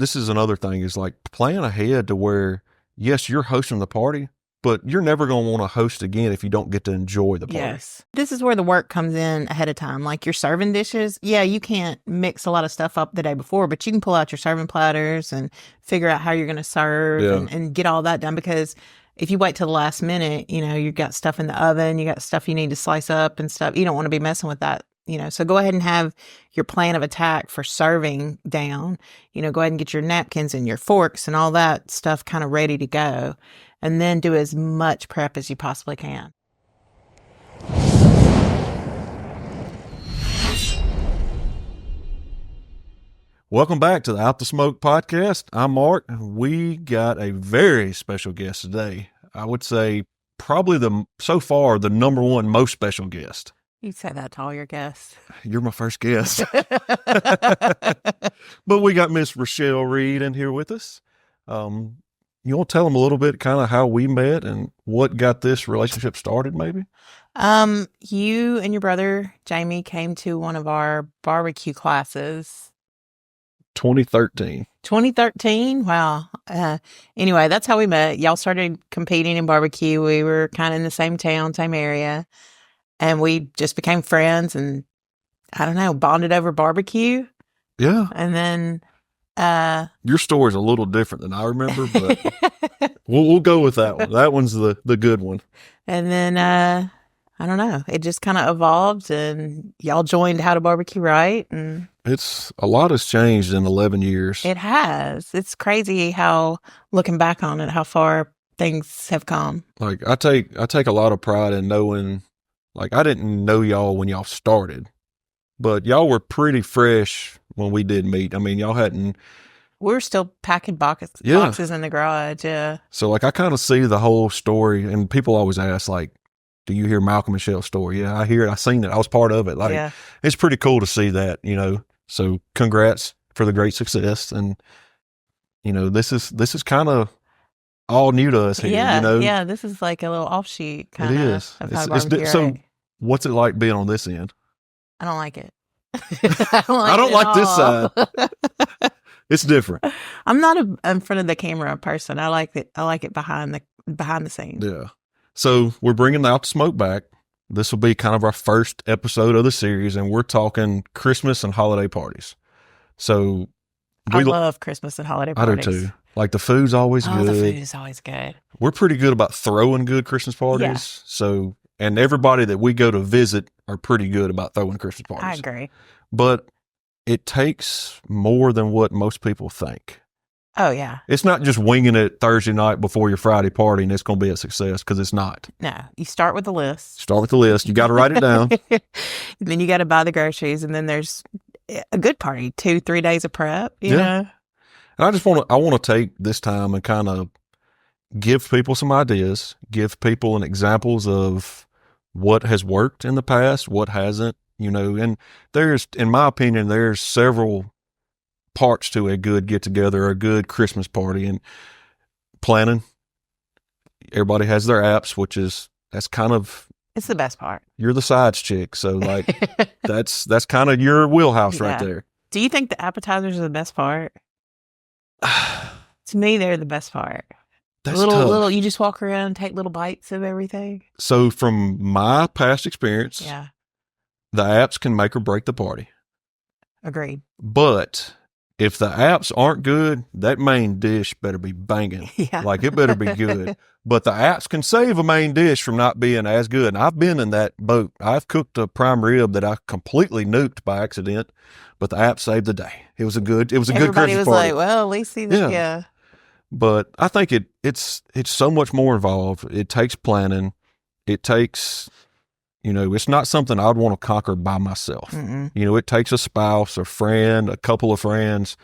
this is another thing is like plan ahead to where, yes, you're hosting the party, but you're never going to want to host again if you don't get to enjoy the party. Yes. This is where the work comes in ahead of time. Like your serving dishes, yeah, you can't mix a lot of stuff up the day before, but you can pull out your serving platters and figure out how you're going to serve and get all that done. Because if you wait till the last minute, you've got stuff in the oven, you got stuff you need to slice up and stuff. You don't want to be messing with that. So go ahead and have your plan of attack for serving down. Go ahead and get your napkins and your forks and all that stuff kind of ready to go. And then do as much prep as you possibly can. Welcome back to the Out the Smoke podcast. I'm Mark. We got a very special guest today. I would say probably so far the number one most special guest. You say that to all your guests. You're my first guest. But we got Miss Rachelle Reed in here with us. You want to tell them a little bit kind of how we met and what got this relationship started maybe? You and your brother, Jamie, came to one of our barbecue classes. 2013. 2013? Wow. Anyway, that's how we met. Y'all started competing in barbecue. We were kind of in the same town, same area. And we just became friends and, I don't know, bonded over barbecue. Yeah. And then... your story's a little different than I remember, but we'll go with that one. That one's the good one. And then, I don't know, it just kind of evolved and y'all joined How to Barbecue Right. And a lot has changed in 11 years. It has. It's crazy how, looking back on it, how far things have come. Like I take a lot of pride in knowing, like I didn't know y'all when y'all started, but y'all were pretty fresh when we did meet. I mean, y'all hadn't... We were still packing boxes in the garage, yeah. So, like, I kind of see the whole story, and people always ask, like, do you hear Malcolm and Chelle's story? Yeah, I hear it. I seen it. I was part of it. Like, It's pretty cool to see that, So, congrats for the great success. And, this is kind of all new to us here, Yeah, this is like a little offshoot kind of How to Barbecue So, Right. What's it like being on this end? I don't like it. I don't like this side. It's different. I'm not in front of the camera person. I like it behind the scenes. Yeah. So we're bringing Out the Smoke back. This will be kind of our first episode of the series, and we're talking Christmas and holiday parties. So I love Christmas and holiday parties. I do too. Like the food's always good. The food is always good. We're pretty good about throwing good Christmas parties. Yeah. So, and everybody that we go to visit are pretty good about throwing Christmas parties. I agree. But it takes more than what most people think. Oh, yeah. It's not just winging it Thursday night before your Friday party and it's going to be a success, because it's not. No, you start with the list. You got to write it down. Then you got to buy the groceries, and then there's a good party, 2-3 days of prep, you know? And I want to take this time and kind of give people some ideas, give people an examples of what has worked in the past, what hasn't, and in my opinion, there's several parts to a good get together, a good Christmas party, and planning. Everybody has their apps, it's the best part. You're the sides chick. So like, that's kind of your wheelhouse right there. Do you think the appetizers are the best part? To me, they're the best part. That's little, you just walk around and take little bites of everything. So from my past experience, the apps can make or break the party. Agreed. But if the apps aren't good, that main dish better be banging. Yeah. Like it better be good. But the apps can save a main dish from not being as good. And I've been in that boat. I've cooked a prime rib that I completely nuked by accident, but the app saved the day. It was a good Christmas party. Everybody was like, well, at least yeah. But I think it's so much more involved. It takes planning. It takes, it's not something I'd want to conquer by myself. Mm-mm. It takes a spouse, a friend, a couple of friends,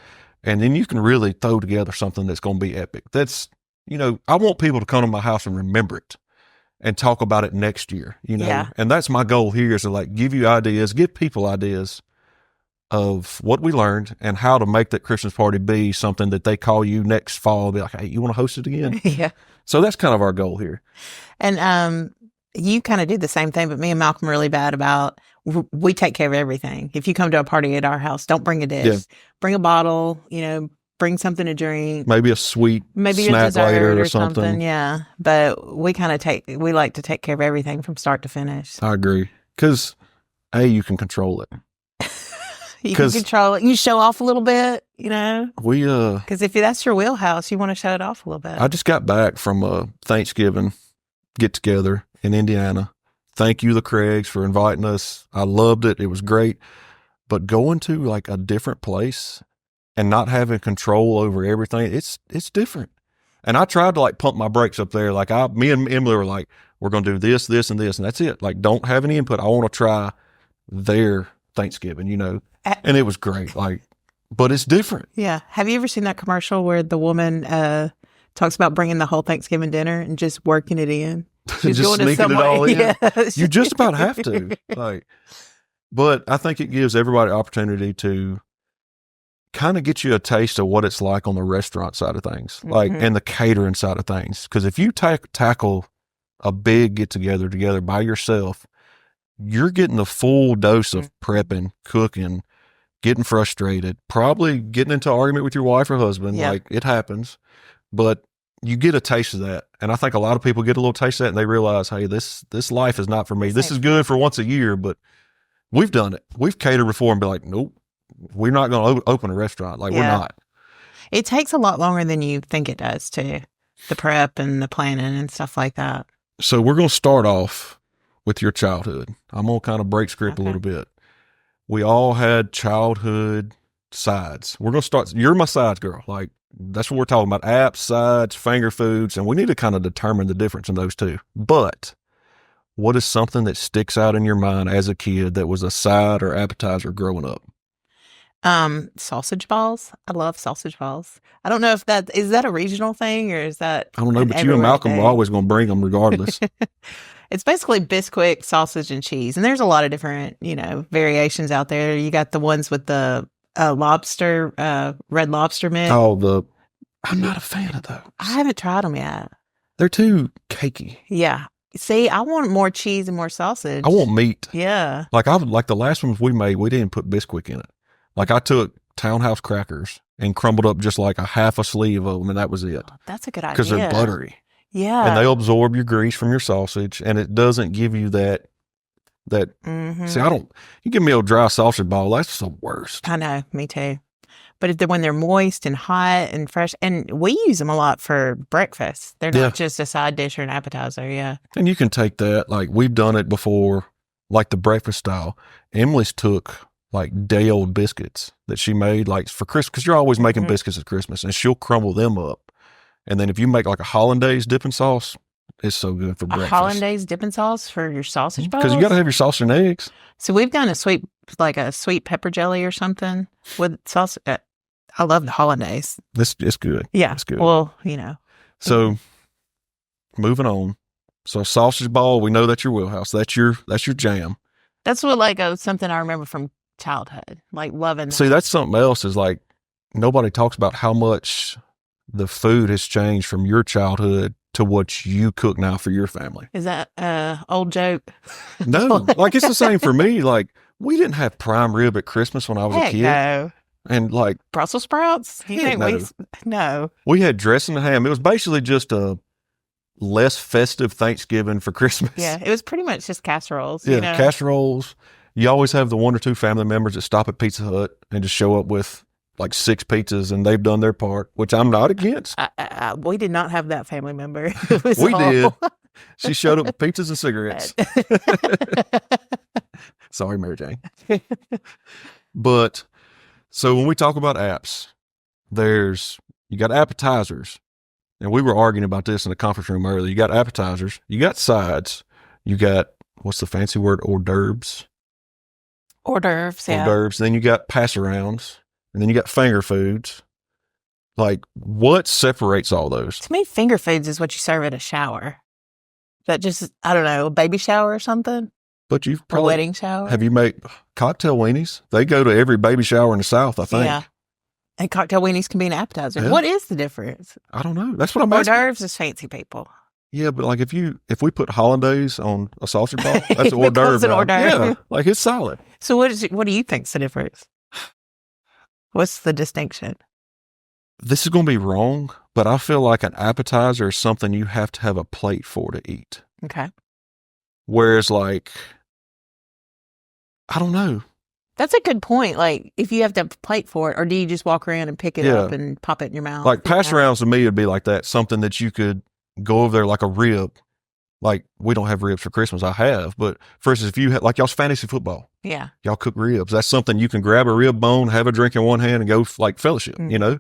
and then you can really throw together something that's going to be epic. That's, I want people to come to my house and remember it and talk about it next year, Yeah. And that's my goal here, is to like give you ideas, give people ideas of what we learned and how to make that Christmas party be something that they call you next fall, be like, hey, you want to host it again? Yeah. So that's kind of our goal here. And you kind of did the same thing, but me and Malcolm are really bad about, we take care of everything. If you come to a party at our house, don't bring a dish. Yeah. Bring a bottle, bring something to drink. Maybe a sweet maybe snack a dessert later or something. Yeah. But we like to take care of everything from start to finish. I agree. Because, you can control it. You can control it. You show off a little bit, Because if that's your wheelhouse, you want to show it off a little bit. I just got back from a Thanksgiving get-together in Indiana. Thank you, the Craigs, for inviting us. I loved it. It was great. But going to like a different place and not having control over everything, it's different. And I tried to like pump my brakes up there. Like me and Emily were like, we're going to do this, this, and this, and that's it. Like, don't have any input. I want to try their Thanksgiving, and it was great. Like, but it's different. Yeah. Have you ever seen that commercial where the woman talks about bringing the whole Thanksgiving dinner and just working it in? She's just sneaking it all in. Yes. You just about have to. Like, but I think it gives everybody opportunity to kind of get you a taste of what it's like on the restaurant side of things, like, and the catering side of things. Because if you tackle a big get-together together by yourself, you're getting the full dose of prepping, cooking, getting frustrated, probably getting into an argument with your wife or husband. Like, it happens. But you get a taste of that. And I think a lot of people get a little taste of that and they realize, hey, this life is not for me. This is good for once a year, but we've done it. We've catered before and be like, nope, we're not going to open a restaurant. Like, we're not. It takes a lot longer than you think it does, too. The prep and the planning and stuff like that. So we're going to start off with your childhood. I'm going to kind of break script a little bit. We all had childhood sides. We're going to start. You're my sides girl. Like, that's what we're talking about. Apps, sides, finger foods. And we need to kind of determine the difference in those two. But what is something that sticks out in your mind as a kid that was a side or appetizer growing up? Sausage balls. I love sausage balls. I don't know if is that a regional thing or is that I don't know, but you and Malcolm are always going to bring them regardless. It's basically Bisquick, sausage, and cheese. And there's a lot of different, variations out there. You got the ones with the lobster, red lobster mint. Oh, I'm not a fan of those. I haven't tried them yet. They're too cakey. Yeah. See, I want more cheese and more sausage. I want meat. Yeah. Like the last ones we made, we didn't put Bisquick in it. Like, I took Townhouse crackers and crumbled up just like a half a sleeve of them, and that was it. Oh, that's a good idea. Because they're buttery. Yeah. And they'll absorb your grease from your sausage, and it doesn't give you that. See, you give me a dry sausage ball, that's the worst. I know, me too. But when they're moist and hot and fresh, and we use them a lot for breakfast. They're not just a side dish or an appetizer, yeah. And you can take that, like, we've done it before, like the breakfast style. Emily's took like day-old biscuits that she made like for Christmas, because you're always making biscuits at Christmas, and she'll crumble them up. And then if you make like a hollandaise dipping sauce, it's so good for breakfast. A hollandaise dipping sauce for your sausage balls? Because you got to have your sausage and eggs. So we've done a sweet pepper jelly or something with sauce. I love the hollandaise. It's good. Yeah. It's good. Well, So moving on. So sausage ball, we know that's your wheelhouse. That's your jam. That's what something I remember from childhood, like loving that. See, that's something else is like nobody talks about how much the food has changed from your childhood to what you cook now for your family. Is that old joke? No, like it's the same for me. Like, we didn't have prime rib at Christmas when I was a kid. No. And like Brussels sprouts? No. We had dressing and ham. It was basically just a less festive Thanksgiving for Christmas. Yeah, it was pretty much just casseroles. Yeah, casseroles. You always have the one or two family members that stop at Pizza Hut and just show up with like 6 pizzas, and they've done their part, which I'm not against. We did not have that family member. We did. She showed up with pizzas and cigarettes. Sorry, Mary Jane. But so when we talk about apps, you got appetizers, and we were arguing about this in the conference room earlier. You got appetizers, you got sides, you got, what's the fancy word? Hors d'oeuvres. Hors d'oeuvres, yeah. Hors d'oeuvres. Then you got pass-arounds, and then you got finger foods. Like, what separates all those? To me, finger foods is what you serve at a shower. That just, I don't know, a baby shower or something? But you've probably... A wedding shower? Have you made cocktail weenies? They go to every baby shower in the South, I think. Yeah. And cocktail weenies can be an appetizer. Yeah. What is the difference? I don't know. That's what I'm asking. Hors d'oeuvres is fancy people. Yeah, but like if we put hollandaise on a sausage ball, that's an hors d'oeuvre. Yeah, like it's solid. So what do you think's the difference? What's the distinction? this is going to be wrong, but I feel like an appetizer is something you have to have a plate for to eat. Okay. Whereas, like, I don't know. That's a good point. Like, if you have to have a plate for it, or do you just walk around and pick it up and pop it in your mouth? Like, pass arounds to me would be like that. Something that you could go over there like a rib. Like, we don't have ribs for Christmas. I have. But for instance, if you had, like, y'all's fantasy football. Yeah. Y'all cook ribs. That's something you can grab a rib bone, have a drink in one hand, and go, like, fellowship, you know?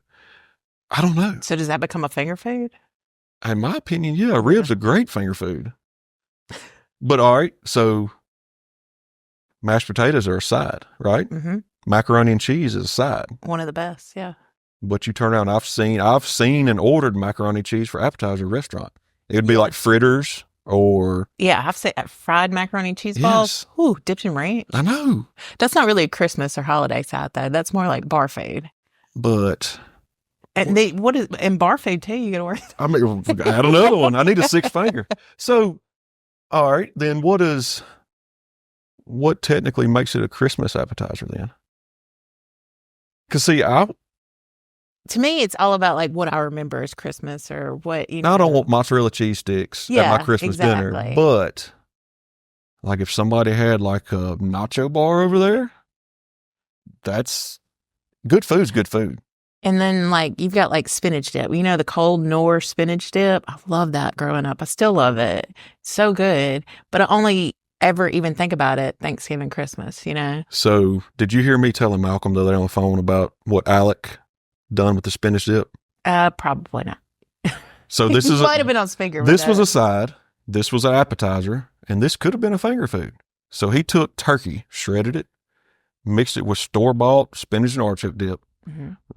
I don't know. So does that become a finger food? In my opinion, yeah. Ribs are great finger food. But, all right, so mashed potatoes are a side, right? Mm-hmm. Macaroni and cheese is a side. One of the best, yeah. But you turn around, I've seen and ordered macaroni and cheese for appetizer at a restaurant. It would be like fritters or... Yeah, I've said fried macaroni and cheese balls. Yes. Ooh, dipped in ranch. I know. That's not really a Christmas or holiday side, though. That's more like bar food. But... And and bar food, too, you got to worry. I mean, add another one. I need a sixth finger. So, all right, then what technically makes it a Christmas appetizer then? Because see, to me, it's all about like what I remember as Christmas or what, you know. I don't want mozzarella cheese sticks at my Christmas dinner, but like if somebody had like a nacho bar over there, that's good food's good food. And then like you've got like spinach dip, you know, the cold Knorr spinach dip. I love that growing up. I still love it. It's so good, but I only ever even think about it Thanksgiving, Christmas, you know? So did you hear me telling Malcolm the other day on the phone about what Alec done with the spinach dip? Probably not. So this is might have been on speaker. This was a side. This was an appetizer, and this could have been a finger food. So he took turkey, shredded it, mixed it with store-bought spinach and artichoke dip,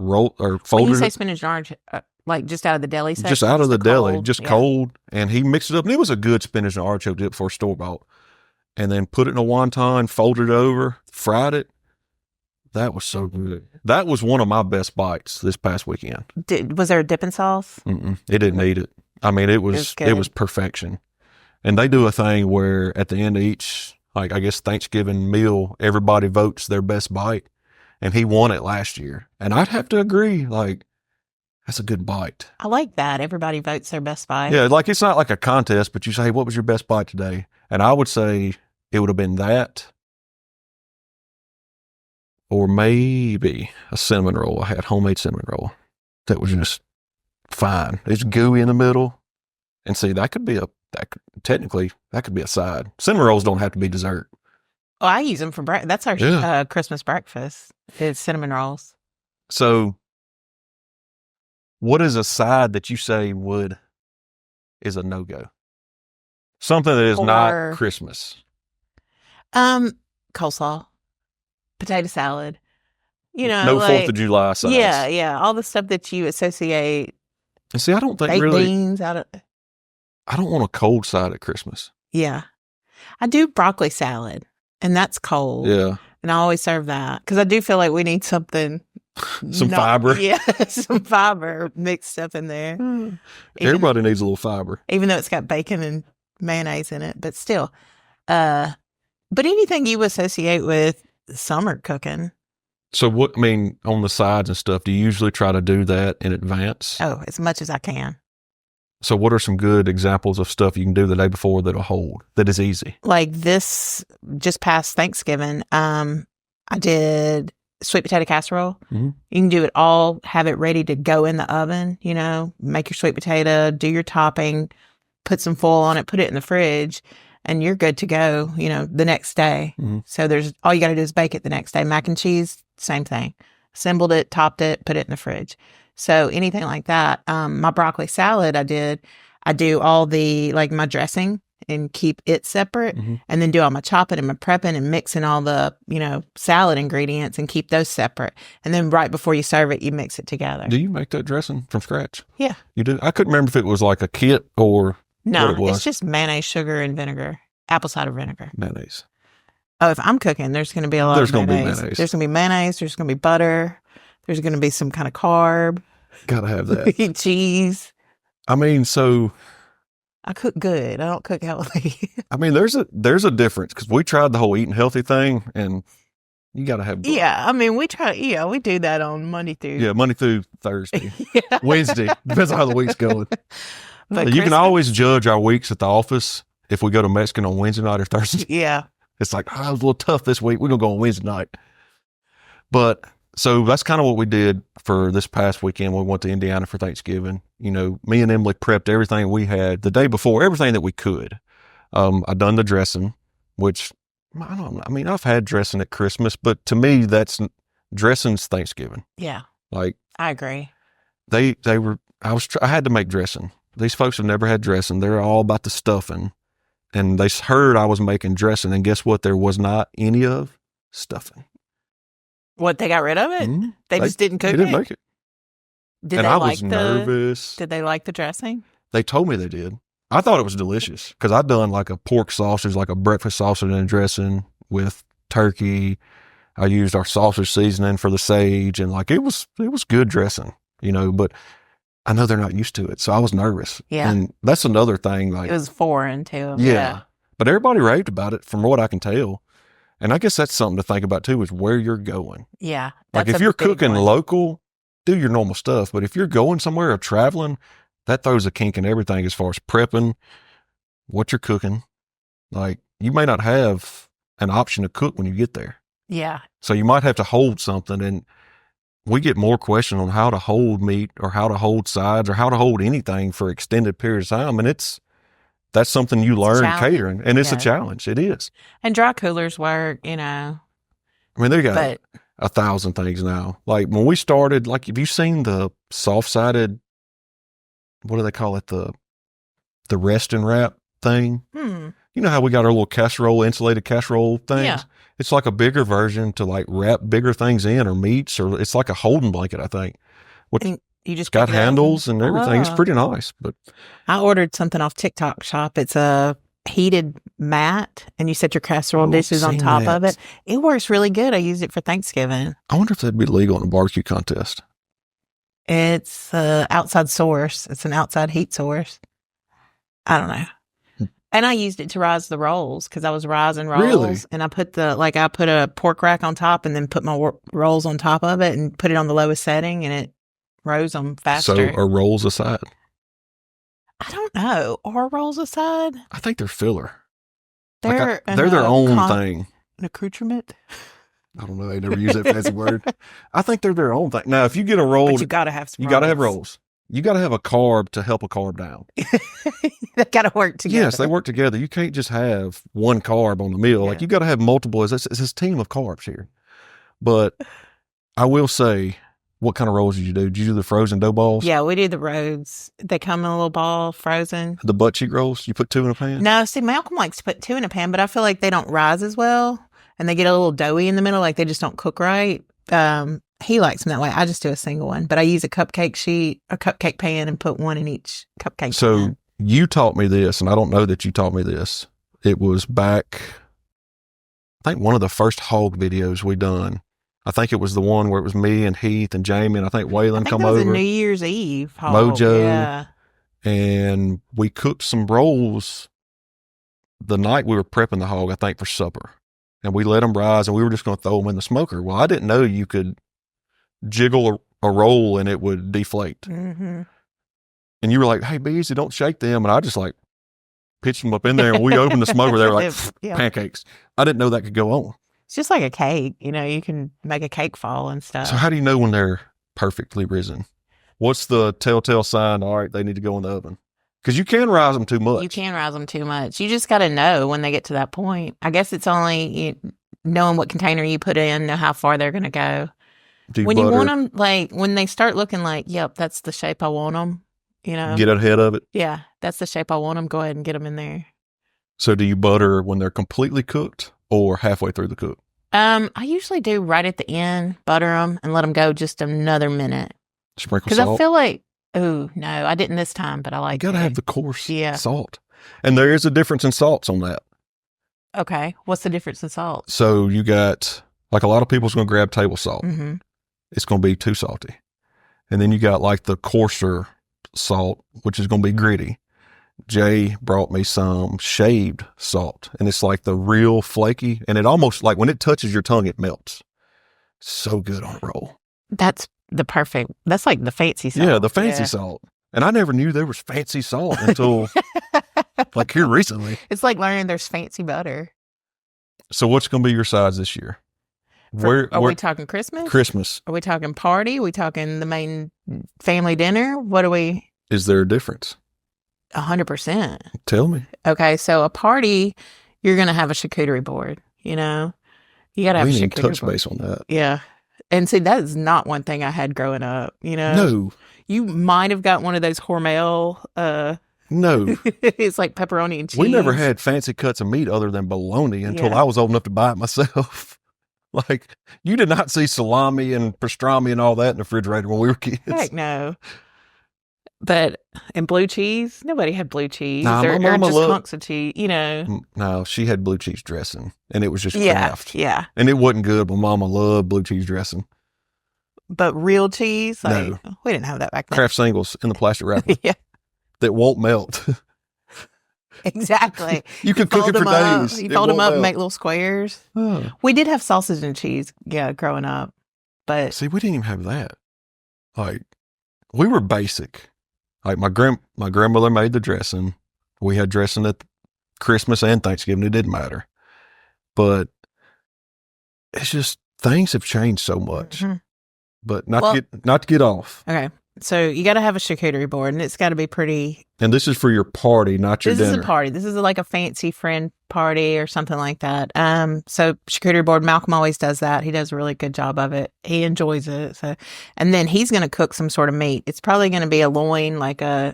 folded when you say spinach and artichoke, like just out of the deli section? Just out of the deli, cold, and he mixed it up, and it was a good spinach and artichoke dip for store-bought. And then put it in a wonton, folded it over, fried it. That was so good. That was one of my best bites this past weekend. Was there a dipping sauce? It didn't need it. I mean, it was perfection. And they do a thing where at the end of each, like I guess Thanksgiving meal, everybody votes their best bite. And he won it last year. And I'd have to agree, like, that's a good bite. I like that. Everybody votes their best bite. Yeah, like it's not like a contest, but you say, hey, what was your best bite today? And I would say it would have been that or maybe a cinnamon roll. I had homemade cinnamon roll that was just fine. It's gooey in the middle. And see, that could be a side. Cinnamon rolls don't have to be dessert. Oh, I use them for breakfast. That's our Christmas breakfast. It's cinnamon rolls. So what is a side that you say is a no-go? Something that is not Christmas. Coleslaw, potato salad, you know. No 4th of July sides. Yeah. All the stuff that you associate. And see, I don't think baked beans out of. I don't want a cold side at Christmas. Yeah. I do broccoli salad, and that's cold. Yeah. And I always serve that because I do feel like we need something. Fiber. Yeah, some fiber mixed up in there. Everybody needs a little fiber. Even though it's got bacon and mayonnaise in it, but still. But anything you associate with summer cooking. So on the sides and stuff, do you usually try to do that in advance? Oh, as much as I can. So what are some good examples of stuff you can do the day before that'll hold, that is easy? Like this, just past Thanksgiving, I did sweet potato casserole. Mm-hmm. You can do it all, have it ready to go in the oven, you know, make your sweet potato, do your topping, put some foil on it, put it in the fridge, and you're good to go, you know, the next day. Mm-hmm. So all you got to do is bake it the next day. Mac and cheese, same thing. Assembled it, topped it, put it in the fridge. So anything like that. My broccoli salad, I do all my dressing and keep it separate, and then do all my chopping and my prepping and mixing all the, you know, salad ingredients and keep those separate. And then right before you serve it, you mix it together. Do you make that dressing from scratch? Yeah. You do? I couldn't remember if it was like a kit or what it was. It's just mayonnaise, sugar, and vinegar. Apple cider vinegar. Mayonnaise. Oh, if I'm cooking, there's going to be a lot of mayonnaise. There's going to be mayonnaise. There's going to be mayonnaise. There's going to be butter. There's going to be some kind of carb. Gotta have that. Cheese. I mean, so... I cook good. I don't cook healthy. I mean, there's a difference because we tried the whole eating healthy thing, and You got to have butter. Yeah, I mean, we do that on Monday through. Monday through Thursday. Yeah. Wednesday. Depends on how the week's going. But you can always judge our weeks at the office if we go to Mexican on Wednesday night or Thursday. Yeah. It's like, it was a little tough this week. We're going to go on Wednesday night. But so that's kind of what we did for this past weekend. We went to Indiana for Thanksgiving. Me and Emily prepped everything we had the day before, everything that we could. I done the dressing, which I don't know. I mean, I've had dressing at Christmas, but to me, dressing's Thanksgiving. Yeah. Like, I agree. I had to make dressing. These folks have never had dressing. They're all about the stuffing. And they heard I was making dressing, and guess what? There was not any of stuffing. What, they got rid of it? Mm-hmm. They just didn't cook it? They didn't make it. And I was nervous. Did they like the dressing? They told me they did. I thought it was delicious because I'd done like a pork sausage, like a breakfast sausage and dressing with turkey. I used our sausage seasoning for the sage, and like it was good dressing, but I know they're not used to it. So I was nervous. Yeah. And that's another thing. Like, it was foreign too. Yeah. But everybody raved about it from what I can tell. And I guess that's something to think about too, is where you're going. Yeah. Like if you're cooking local, do your normal stuff. But if you're going somewhere or traveling, that throws a kink in everything as far as prepping, what you're cooking. Like you may not have an option to cook when you get there. Yeah. So you might have to hold something, and we get more questions on how to hold meat or how to hold sides or how to hold anything for extended periods of time. And that's something you learn catering, and it's a challenge. It is. And dry coolers work, I mean, they got 1,000 things now. Like when we started, like, have you seen the soft-sided, what do they call it? The rest and wrap thing? You know how we got our little insulated casserole things? Yeah. It's like a bigger version to like wrap bigger things in, or meats, or it's like a holding blanket, I think. You just got handles and everything. It's pretty nice. But I ordered something off TikTok Shop. It's a heated mat, and you set your casserole dishes on top of it. It works really good. I used it for Thanksgiving. I wonder if that'd be legal in a barbecue contest. It's outside source. It's an outside heat source. I don't know. And I used it to rise the rolls because I was rising rolls. Really? And I put a pork rack on top and then put my rolls on top of it and put it on the lowest setting, and it rose them faster. So are rolls a side? I don't know. Are rolls a side? I think they're filler. They're their own thing. An accoutrement? I don't know. They never use that fancy word. I think they're their own thing. Now, if you get a roll, but you got to have some. You got to have rolls. You got to have a carb to help a carb down. They got to work together. Yes, they work together. You can't just have one carb on the meal. Yeah. Like you got to have multiple. It's this team of carbs here. But I will say, what kind of rolls did you do? Did you do the frozen dough balls? Yeah, we do the Rhodes. They come in a little ball, frozen. The butt cheek rolls? You put 2 in a pan? No, see, Malcolm likes to put 2 in a pan, but I feel like they don't rise as well, and they get a little doughy in the middle, like they just don't cook right. He likes them that way. I just do a single one, but I use a cupcake pan, and put 1 in each cupcake pan. You taught me this, and I don't know that you taught me this. It was back, I think one of the first hog videos we done. I think it was the one where it was me and Heath and Jamie, and I think Waylon come over. It was a New Year's Eve hog. Mojo. Yeah. And we cooked some rolls the night we were prepping the hog, I think, for supper. And we let them rise, and we were just going to throw them in the smoker. Well, I didn't know you could jiggle a roll and it would deflate. Mm-hmm. And you were like, hey, be easy, don't shake them. And I just like pitched them up in there, and we opened the smoker. They were like pancakes. I didn't know that could go on. It's just like a cake. You can make a cake fall and stuff. So how do you know when they're perfectly risen? What's the telltale sign? All right, they need to go in the oven. Because you can rise them too much. You can rise them too much. You just got to know when they get to that point. I guess it's only knowing what container you put in, know how far they're going to go. When you want them, like when they start looking like, yep, that's the shape I want them, Get ahead of it. Yeah, that's the shape I want them. Go ahead and get them in there. So do you butter when they're completely cooked or halfway through the cook? I usually do right at the end, butter them and let them go just another minute. Sprinkle salt? Because I feel like, oh, no, I didn't this time, but I like it. You got to have the coarse salt. And there is a difference in salts on that. Okay. What's the difference in salt? So you got, like a lot of people's going to grab table salt. Mm-hmm. It's going to be too salty. And then you got like the coarser salt, which is going to be gritty. Jay brought me some shaved salt, and it's like the real flaky, and it almost like when it touches your tongue, it melts. So good on a roll. That's like the fancy salt. Yeah, the fancy salt. And I never knew there was fancy salt until like here recently. It's like learning there's fancy butter. So what's going to be your size this year? Are we talking Christmas? Christmas. Are we talking party? Are we talking the main family dinner? What are we? Is there a difference? 100%. Tell me. Okay, so a party, you're going to have a charcuterie board, you know? You got to have a charcuterie board. We need to touch base on that. Yeah. And see, that is not one thing I had growing up, you know? No. You might have got one of those Hormel. No. It's like pepperoni and cheese. We never had fancy cuts of meat other than bologna until I was old enough to buy it myself. Like, you did not see salami and pastrami and all that in the refrigerator when we were kids. Heck no. But, and blue cheese? Nobody had blue cheese. Nah, or my mama just hunks of cheese, you know. No, she had blue cheese dressing, and it was just Kraft. Yeah. And it wasn't good, but Mama loved blue cheese dressing. But real cheese? Like, no. We didn't have that back then. Kraft singles in the plastic wrapper. Yeah. That won't melt. Exactly. You can cook it for days. You fold them up and make little squares. We did have sausage and cheese, growing up. But see, we didn't even have that. Like, we were basic. Like, my grandmother made the dressing. We had dressing at Christmas and Thanksgiving. It didn't matter. But it's just, things have changed so much. Mm-hmm. But not to get off. Okay. So you got to have a charcuterie board, and it's got to be pretty. And this is for your party, not your dinner. This is a party. This is like a fancy friend party or something like that. So charcuterie board, Malcolm always does that. He does a really good job of it. He enjoys it. So, and then he's going to cook some sort of meat. It's probably going to be a loin,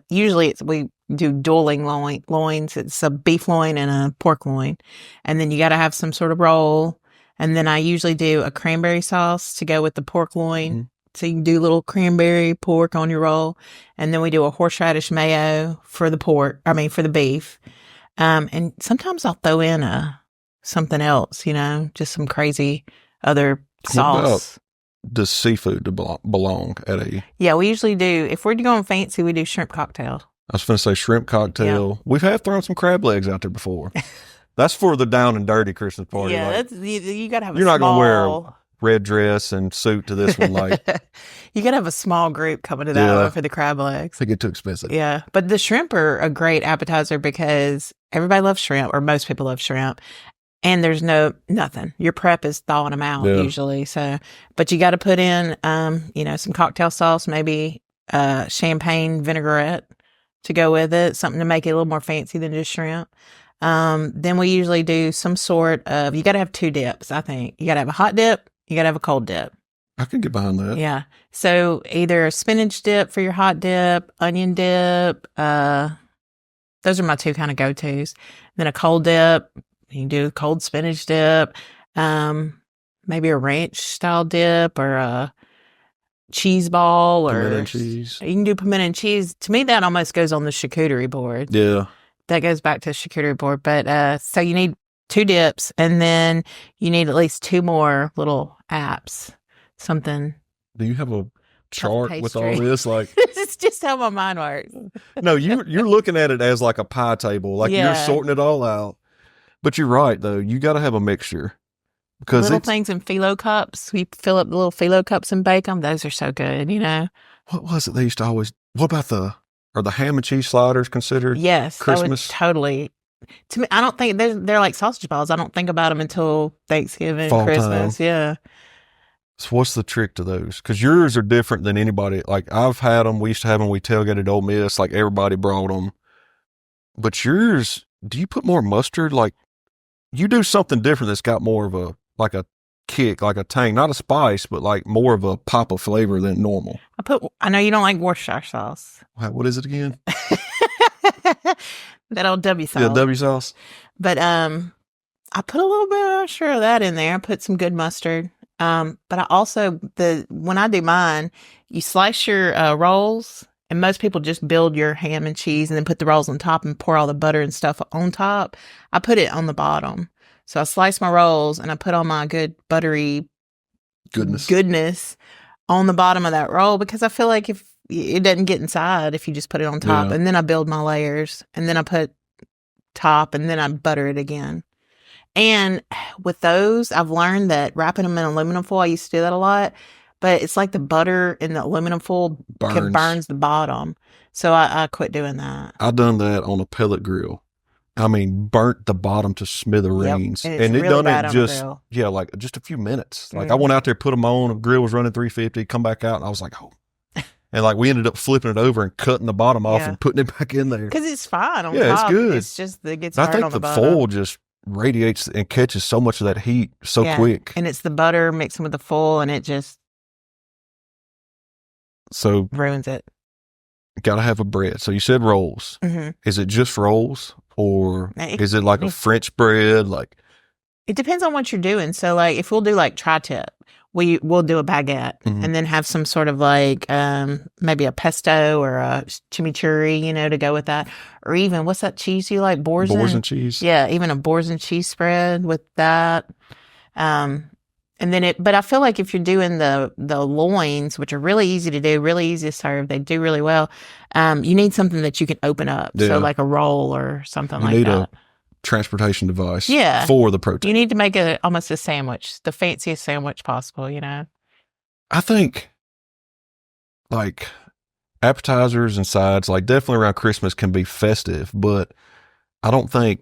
usually we do dueling loins. It's a beef loin and a pork loin. And then you got to have some sort of roll. And then I usually do a cranberry sauce to go with the pork loin. Mm-hmm. So you can do a little cranberry pork on your roll. And then we do a horseradish mayo for the beef. And sometimes I'll throw in something else, just some crazy other sauce. Does seafood belong at a... Yeah, we usually do. If we're going fancy, we do shrimp cocktail. I was going to say shrimp cocktail. Yeah. We've thrown some crab legs out there before. That's for the down and dirty Christmas party. Yeah, like, you got to have you're not going to wear a red dress and suit to this one. Like, you got to have a small group coming to that one for the crab legs. They get too expensive. Yeah, but the shrimp are a great appetizer because everybody loves shrimp, or most people love shrimp. And there's nothing. Your prep is thawing them out usually. So, but you got to put in, some cocktail sauce, maybe champagne vinaigrette to go with it, something to make it a little more fancy than just shrimp. Then we usually do some sort of, you got to have two dips, I think. You got to have a hot dip, you got to have a cold dip. I can get behind that. Yeah. So either a spinach dip for your hot dip, onion dip, those are my two kind of go-tos. Then a cold dip, you can do a cold spinach dip, maybe a ranch style dip or a cheese ball or pimento and cheese. You can do pimento and cheese. To me, that almost goes on the charcuterie board. Yeah. That goes back to charcuterie board. But so you need two dips, and then you need at least two more little apps. Something. Do you have a chart with all this? Like, it's just how my mind works. No, you're looking at it as like a pie table. Like you're sorting it all out. But you're right, though. You got to have a mixture. Because little things in phyllo cups. We fill up the little phyllo cups and bake them. Those are so good, What was it they used to always... What about are the ham and cheese sliders considered Christmas? Totally. To me, I don't think... They're like sausage balls. I don't think about them until Thanksgiving, fall Christmas. Time. Yeah. So what's the trick to those? Because yours are different than anybody. Like, I've had them. We used to have them. We tailgated Ole Miss. Like, everybody brought them. But yours, do you put more mustard? Like, you do something different that's got more of a kick, like a tang, not a spice, but like more of a pop of flavor than normal. I know you don't like Worcestershire sauce. What is it again? That old W sauce. Yeah, W sauce. But I put a little bit of that in there. I put some good mustard. But I also, when I do mine, you slice your rolls, and most people just build your ham and cheese and then put the rolls on top and pour all the butter and stuff on top. I put it on the bottom. So I slice my rolls and I put all my good buttery goodness on the bottom of that roll, because I feel like if it doesn't get inside if you just put it on top. And then I build my layers, and then I put top, and then I butter it again. And with those, I've learned that wrapping them in aluminum foil, I used to do that a lot, but it's like the butter in the aluminum foil burns the bottom. So I quit doing that. I done that on a pellet grill. I mean, burnt the bottom to smithereens. Yep. And it really done it just, like just a few minutes. Like I went out there, put them on, the grill was running 350, come back out, and I was like, oh. And like we ended up flipping it over and cutting the bottom off and putting it back in there. Because it's fine on top. It's good. It's just that it gets hard on the bottom. I think the foil just radiates and catches so much of that heat so quick. And it's the butter mixing with the foil, and it just ruins it. Gotta have a bread. So you said rolls. Mm-hmm. Is it just rolls, or is it like a French bread? Like, it depends on what you're doing. So like if we'll do like tri-tip, we'll do a baguette and then have some sort of like maybe a pesto or a chimichurri, to go with that. Or even, what's that cheese you like? Boursin cheese. Yeah, even a Boursin cheese spread with that. And then but I feel like if you're doing the loins, which are really easy to do, really easy to serve, they do really well. You need something that you can open up. Yeah. So like a roll or something like that. You need a transportation device for the protein. You need to make almost a sandwich, the fanciest sandwich possible, I think like appetizers and sides, like definitely around Christmas can be festive, but I don't think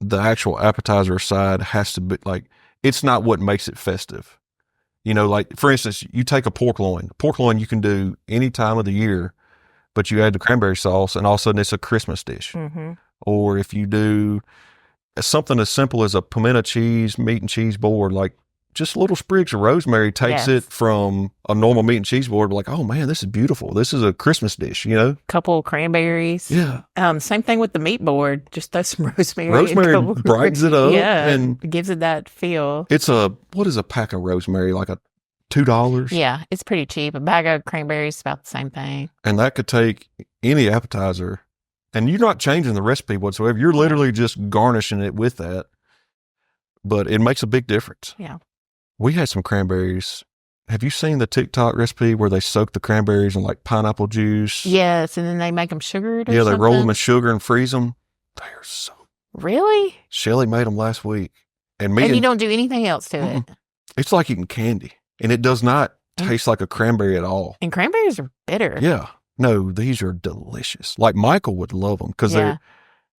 the actual appetizer or side has to be like, it's not what makes it festive. Like for instance, you take a pork loin. Pork loin you can do any time of the year, but you add the cranberry sauce and all of a sudden it's a Christmas dish. Mm-hmm. Or if you do something as simple as a pimento cheese, meat and cheese board, like just little sprigs of rosemary takes it from a normal meat and cheese board. Like, oh man, this is beautiful. This is a Christmas dish, Couple of cranberries. Yeah. Same thing with the meat board. Just throw some rosemary. Rosemary brightens it up. Yeah. And it gives it that feel. What is a pack of rosemary? Like $2? Yeah. It's pretty cheap. A bag of cranberries is about the same thing. And that could take any appetizer. And you're not changing the recipe whatsoever. You're literally just garnishing it with that. But it makes a big difference. Yeah. We had some cranberries. Have you seen the TikTok recipe where they soak the cranberries in like pineapple juice? Yes, and then they make them sugared or something? They roll them in sugar and freeze them. They are so... Really? Shelly made them last week. And you don't do anything else to it? It's like eating candy. And it does not taste like a cranberry at all. And cranberries are bitter. Yeah. No, these are delicious. Like Michael would love them because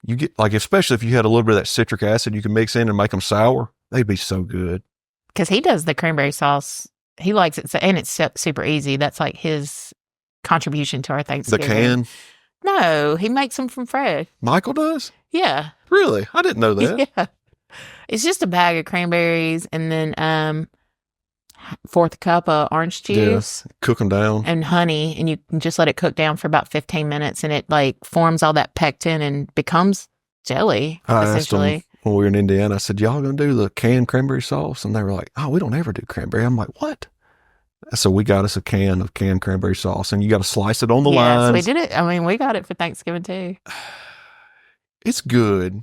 you get like, especially if you had a little bit of that citric acid you can mix in and make them sour, they'd be so good. Because he does the cranberry sauce. He likes it. And it's super easy. That's like his contribution to our Thanksgiving. The can? No, he makes them from fresh. Michael does? Yeah. Really? I didn't know that. Yeah. It's just a bag of cranberries and then fourth cup of orange juice. Yeah. Cook them down. And honey. And you can just let it cook down for about 15 minutes. And it like forms all that pectin and becomes jelly, essentially. Asked them when we were in Indiana, I said, y'all going to do the canned cranberry sauce? And they were like, oh, we don't ever do cranberry. I'm like, what? So we got us a can of canned cranberry sauce, and you got to slice it on the lines. Yes, we did it. I mean, we got it for Thanksgiving too. It's good.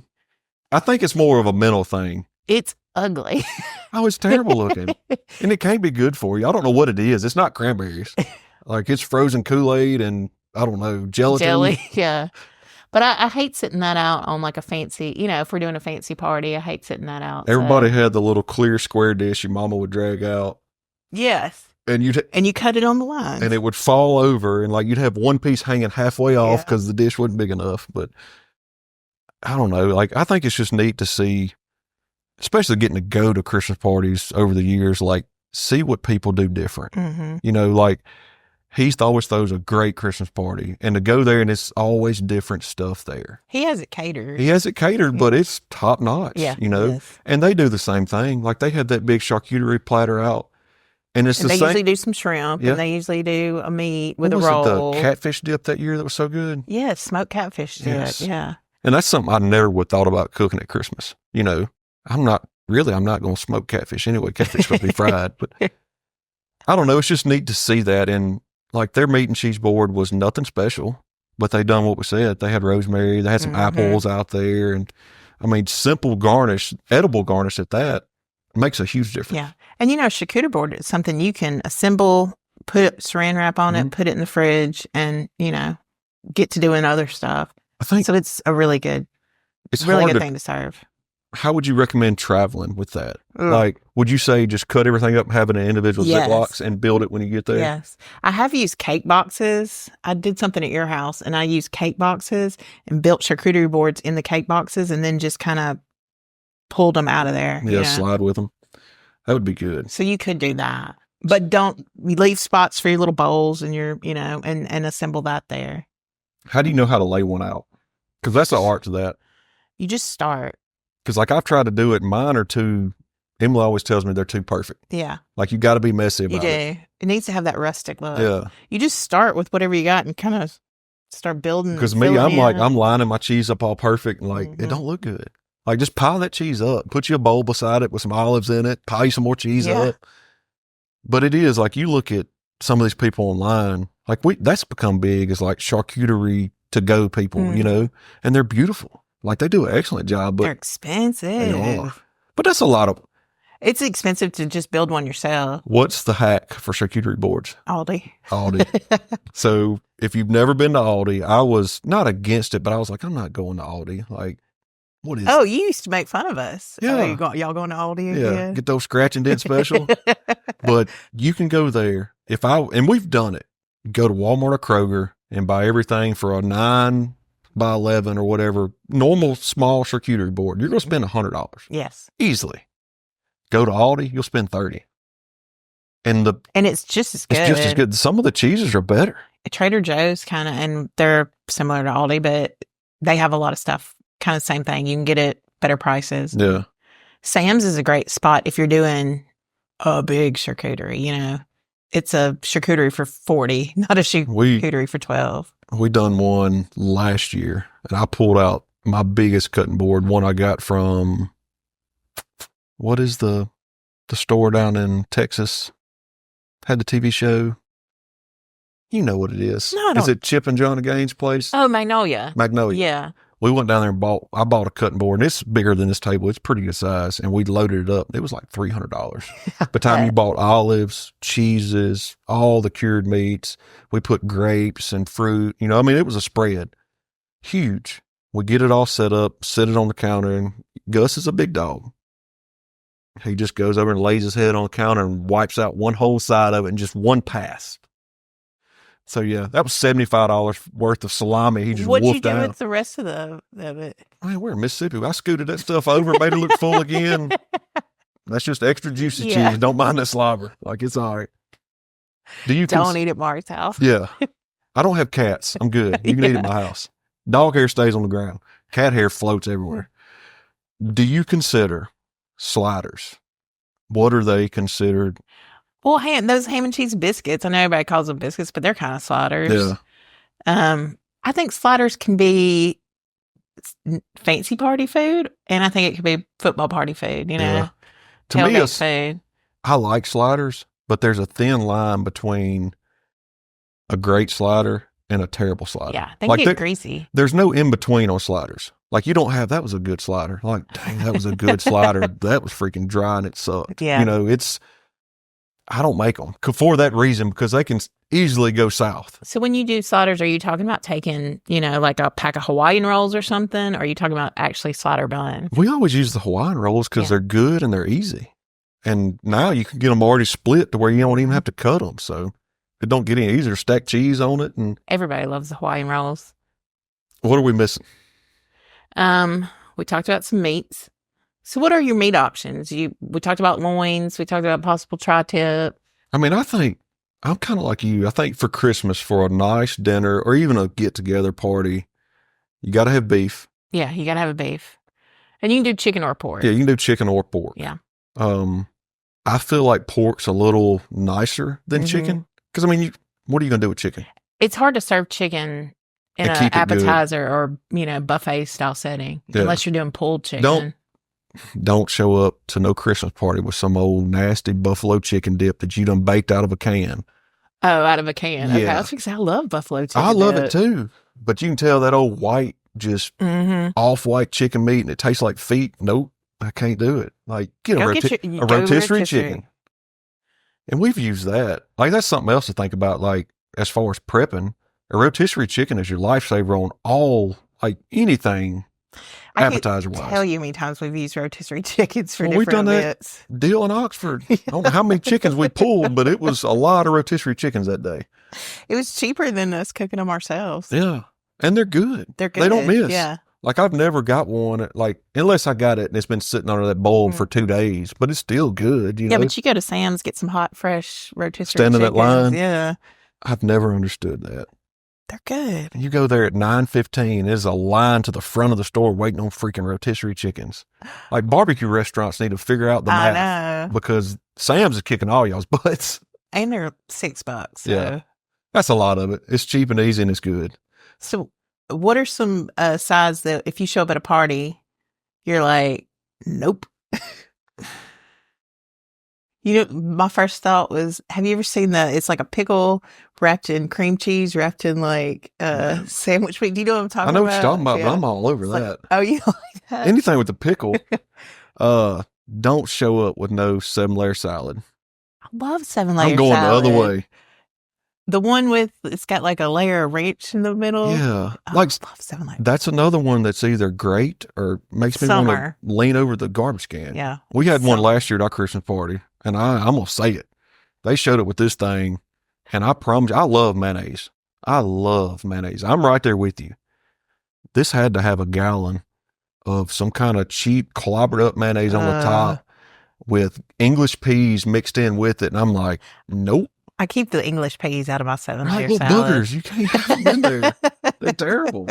I think it's more of a mental thing. It's ugly. Oh, it's terrible looking. And it can't be good for you. I don't know what it is. It's not cranberries. Like it's frozen Kool-Aid and I don't know, gelatin. Jelly, yeah. But I hate sitting that out on like a fancy, if we're doing a fancy party, I hate sitting that out. Everybody had the little clear square dish your mama would drag out. Yes. And you cut it on the line. And it would fall over and like you'd have one piece hanging halfway off because the dish wasn't big enough. But I don't know. Like I think it's just neat to see, especially getting to go to Christmas parties over the years, like see what people do different. Mm-hmm. Like he always throws a great Christmas party and to go there and it's always different stuff there. He has it catered. But it's top notch, Yes. And they do the same thing. Like they had that big charcuterie platter out. And it's the same. They usually do some shrimp and they usually do a meat with a roll. Was it the catfish dip that year that was so good? Yeah, smoked catfish dip. Yeah. And that's something I never would thought about cooking at Christmas. I'm not going to smoke catfish anyway. Catfish supposed to be fried, but I don't know. It's just neat to see that. And like their meat and cheese board was nothing special, but they done what we said. They had rosemary. They had some apples out there. And I mean, simple garnish, edible garnish at that makes a huge difference. Yeah. And charcuterie board is something you can assemble, put saran wrap on it, put it in the fridge, and, get to doing other stuff. I think so. It's a really good thing to serve. How would you recommend traveling with that? Ugh. Like, would you say just cut everything up and have it in individual Ziplocs and build it when you get there? Yes. I have used cake boxes. I did something at your house, and I used cake boxes and built charcuterie boards in the cake boxes and then just kind of pulled them out of there. Yeah, slide with them. That would be good. So you could do that. But don't leave spots for your little bowls and your, and assemble that there. How do you know how to lay one out? Because that's an art to that. You just start. Because like I've tried to do it, mine are too, Emily always tells me they're too perfect. Yeah. Like you got to be messy about it. You do. It needs to have that rustic look. Yeah. You just start with whatever you got and kind of start building. Because me, I'm lining my cheese up all perfect and like, it don't look good. Like just pile that cheese up. Put you a bowl beside it with some olives in it. Pile you some more cheese up. But it is like you look at some of these people online, like that's become big as like charcuterie to go people, and they're beautiful. Like they do an excellent job, but they're expensive. They are. But that's a lot of. It's expensive to just build one yourself. What's the hack for charcuterie boards? Aldi. So if you've never been to Aldi, I was not against it, but I was like, I'm not going to Aldi. Like, what is? Oh, you used to make fun of us. Yeah. Y'all going to Aldi again? Yeah. Get those scratch and dent special. But you can go there. And we've done it. Go to Walmart or Kroger and buy everything for a 9 by 11 or whatever normal small charcuterie board. You're going to spend $100. Yes. Easily. Go to Aldi, you'll spend $30. And it's just as good. It's just as good. Some of the cheeses are better. Trader Joe's kind of, and they're similar to Aldi, but they have a lot of stuff. Kind of same thing. You can get it better prices. Yeah. Sam's is a great spot if you're doing a big charcuterie, It's a charcuterie for $40, not a charcuterie for $12. We done one last year, and I pulled out my biggest cutting board, one I got from, what is the store down in Texas? Had the TV show. You know what it is. No, I don't. Is it Chip and Johnny Gaines' place? Oh, Magnolia. Yeah. We went down there and I bought a cutting board, and it's bigger than this table. It's pretty good size, and we loaded it up. It was like $300. By the time you bought olives, cheeses, all the cured meats, we put grapes and fruit. It was a spread. Huge. We get it all set up, set it on the counter, and Gus is a big dog. He just goes over and lays his head on the counter and wipes out one whole side of it in just one pass. So, yeah, that was $75 worth of salami. He just What'd wolfed you do out. with the rest of it? Man, we're in Mississippi. I scooted that stuff over, made it look full again. That's just extra juicy cheese. Don't mind that slobber. Like, it's all right. Don't eat at Mark's house. Yeah. I don't have cats. I'm good. You can eat at my house. Dog hair stays on the ground. Cat hair floats everywhere. Do you consider sliders? What are they considered? Well, those ham and cheese biscuits, I know everybody calls them biscuits, but they're kind of sliders. Yeah. I think sliders can be fancy party food, and I think it could be football party food, Yeah. To me, food. I like sliders, but there's a thin line between a great slider and a terrible slider. Yeah, they get greasy. There's no in between on sliders. Like you don't have, that was a good slider. Like, dang, that was a good slider. That was freaking dry and it sucked. Yeah. I don't make them for that reason, because they can easily go south. So when you do sliders, are you talking about taking, like a pack of Hawaiian rolls or something? Or are you talking about actually slider bun? We always use the Hawaiian rolls because they're good and they're easy. And now you can get them already split to where you don't even have to cut them. So it don't get any easier. Stack cheese on it. And everybody loves the Hawaiian rolls. What are we missing? We talked about some meats. So what are your meat options? We talked about loins. We talked about possible tri-tip. I think I'm kind of like you. I think for Christmas, for a nice dinner or even a get-together party, you got to have beef. Yeah, you got to have a beef. And you can do chicken or pork. Yeah, you can do chicken or pork. Yeah. I feel like pork's a little nicer than chicken. Because, what are you going to do with chicken? It's hard to serve chicken in an appetizer or, buffet style setting. Yeah. Unless you're doing pulled chicken. Don't show up to no Christmas party with some old nasty buffalo chicken dip that you done baked out of a can. Oh, out of a can. Okay. Yeah. I love buffalo chicken I love it too. But you can tell that old white, just off-white chicken meat, and it tastes like feet. Nope, I can't do it. Like, get a rotisserie chicken. And we've used that. Like, that's something else to think about. Like, as far as prepping, a rotisserie chicken is your lifesaver on all, like, anything I can't appetizer wise. tell you how many times we've used rotisserie chickens for We've done different events. that deal in Oxford. I don't know how many chickens we pulled, but it was a lot of rotisserie chickens that day. It was cheaper than us cooking them ourselves. Yeah. And they're good. They're good. They don't miss. Yeah. Like, I've never got one, like, unless I got it and it's been sitting under that bowl for 2 days, but it's still good. You know? But you go to Sam's, get some hot, fresh rotisserie Stand in that line. Yeah. I've never understood that. They're good. You go there at 9:15, there's a line to the front of the store waiting on freaking rotisserie chickens. Like, barbecue restaurants need to figure out the math. I know. Because Sam's is kicking all y'all's butts. And they're $6. So. Yeah. That's a lot of it. It's cheap and easy and it's good. So what are some sides that if you show up at a party, you're like, nope. My first thought was, have you ever seen it's like a pickle wrapped in cream cheese, wrapped in like sandwich meat? Do you know what I'm talking about? I know what you're talking about, but I'm all over it's that. Like, oh, you like that? Anything with the pickle. Don't show up with no 7-layer salad. I love 7-layer salad. I'm going salad. The other way. The one it's got like a layer of ranch in the middle. Yeah. I like, love 7-layer. That's another one that's either great or makes me want to lean over the garbage can. Yeah. We had one last year at our Christmas party, and I'm going to say it. They showed up with this thing, and I promise you, I love mayonnaise. I'm right there with you. This had to have a gallon of some kind of cheap, clobbered up mayonnaise on the top with English peas mixed in with it, and I'm like, nope. I keep the English peas out of my 7-layer like salad. Boogers. You can't have them in there. They're terrible.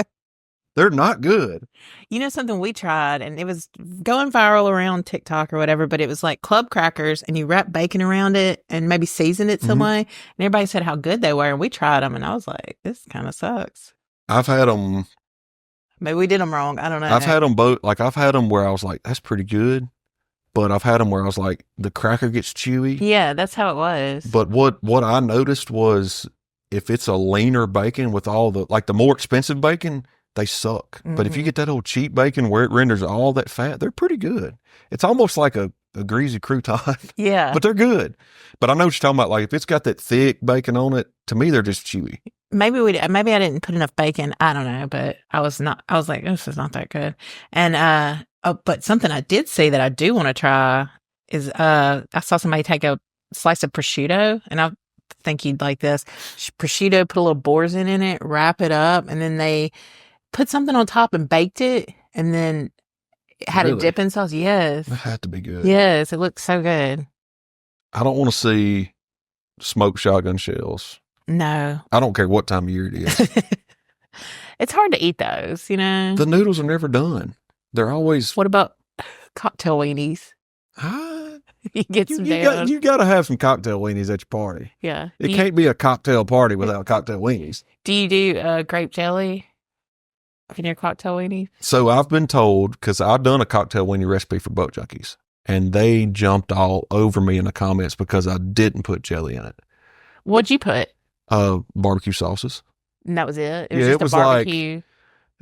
They're not good. You know something we tried, and it was going viral around TikTok or whatever, but it was like club crackers, and you wrap bacon around it and maybe season it some way. And everybody said how good they were, and we tried them, and I was like, this kind of sucks. I've had them. Maybe we did them wrong. I don't know. I've had them both. Like, I've had them where I was like, that's pretty good. But I've had them where I was like, the cracker gets chewy. Yeah, that's how it was. But what I noticed was if it's a leaner bacon with all the more expensive bacon, they suck. But if you get that old cheap bacon where it renders all that fat, they're pretty good. It's almost like a greasy crouton. Yeah. But they're good. But I know what you're talking about. Like, if it's got that thick bacon on it, to me, they're just chewy. Maybe I didn't put enough bacon. I don't know, but I was like, this is not that good. And, but something I did see that I do want to try is, I saw somebody take a slice of prosciutto, and I think you'd like this. Prosciutto, put a little boursin in it, wrap it up, and then they put something on top and baked it, and then had a dipping sauce. Yes. That had to be good. Yes, it looked so good. I don't want to see smoked shotgun shells. No. I don't care what time of year it is. It's hard to eat those, you know? The noodles are never done. They're always... What about cocktail weenies? You get some down. You got to have some cocktail weenies at your party. Yeah. It can't be a cocktail party without cocktail weenies. Do you do grape jelly in your cocktail weenies? So I've been told, because I've done a cocktail weenie recipe for Buck Junkies, and they jumped all over me in the comments because I didn't put jelly in it. What'd you put? Barbecue sauces. And that was it? It was just a barbecue?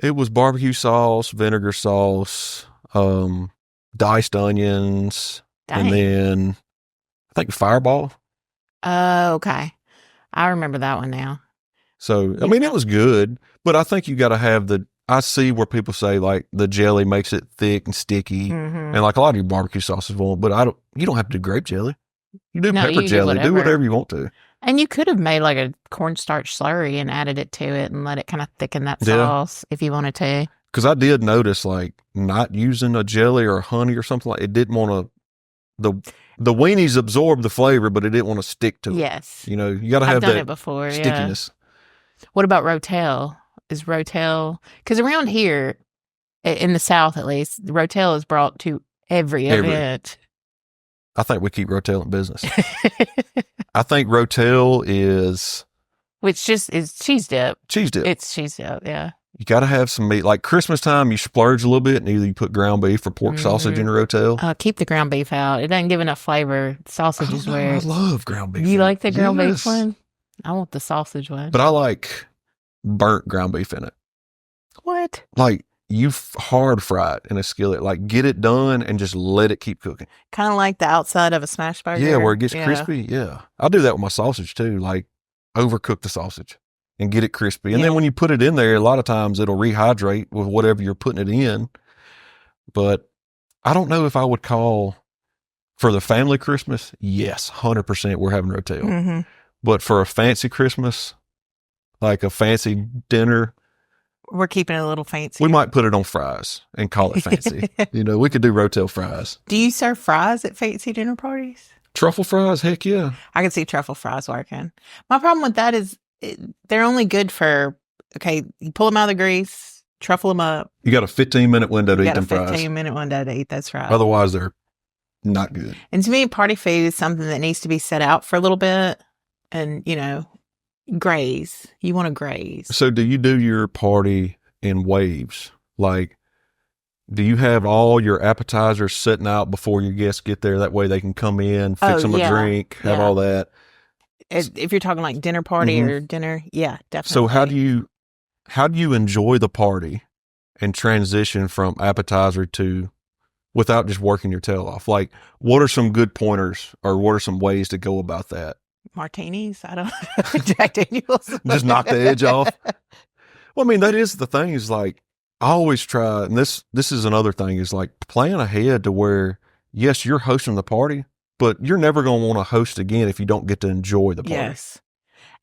It was barbecue sauce, vinegar sauce, diced onions, and then I think Fireball. Oh, okay. I remember that one now. So, I mean, it was good, but I think you got to have I see where people say like the jelly makes it thick and sticky, and like a lot of your barbecue sauces won't, but you don't have to do grape jelly. You do pepper jelly, do whatever you want to. And you could have made like a cornstarch slurry and added it to it and let it kind of thicken that sauce if you wanted to. Because I did notice like not using a jelly or honey or something like it didn't want to. The weenies absorb the flavor, but it didn't want to stick to it. Yes, you know you got to have that before, stickiness. Yeah. What about Rotel? Is Rotel because around here in the South at least, Rotel is brought to every event. I think we keep Rotel in business. I think Rotel is... Which just is cheese dip. Cheese dip. It's cheese dip, yeah. You got to have some meat. Like Christmas time, you splurge a little bit and either you put ground beef or pork sausage in a Rotel. Keep the ground beef out. It doesn't give enough flavor. Sausage is where... I love ground beef. You like the ground beef one? I want the sausage one. But I like burnt ground beef in it. What? Like you hard fry it in a skillet, like get it done and just let it keep cooking. Kind of like the outside of a smash burger. Yeah, where it gets crispy. Yeah. I'll do that with my sausage too, like overcook the sausage and get it crispy. And then when you put it in there, a lot of times it'll rehydrate with whatever you're putting it in. But I don't know if I would call for the family Christmas, yes, 100% we're having rotel. Mm-hmm. But for a fancy Christmas, like a fancy dinner, we're keeping it a little fancy. We might put it on fries and call it fancy. We could do rotel fries. Do you serve fries at fancy dinner parties? Truffle fries? Heck yeah. I can see truffle fries working. My problem with that is they're only good for, you pull them out of the grease, truffle them up. You got a 15-minute window to eat them fries. You got a 15-minute window to eat those fries. Otherwise, they're not good. And to me, party food is something that needs to be set out for a little bit and, graze. You want to graze. So do you do your party in waves? Like, do you have all your appetizers sitting out before your guests get there? That way they can come in, fix them a drink, have all that. If you're talking like dinner party or dinner, yeah, definitely. So how do you enjoy the party and transition from appetizer to without just working your tail off? Like, what are some good pointers or what are some ways to go about that? Martinis? I don't know. Jack Daniels. Just knock the edge off. Well, I mean, that is the thing is like, I always try, and this is another thing, is like plan ahead to where, yes, you're hosting the party, but you're never going to want to host again if you don't get to enjoy the party. Yes.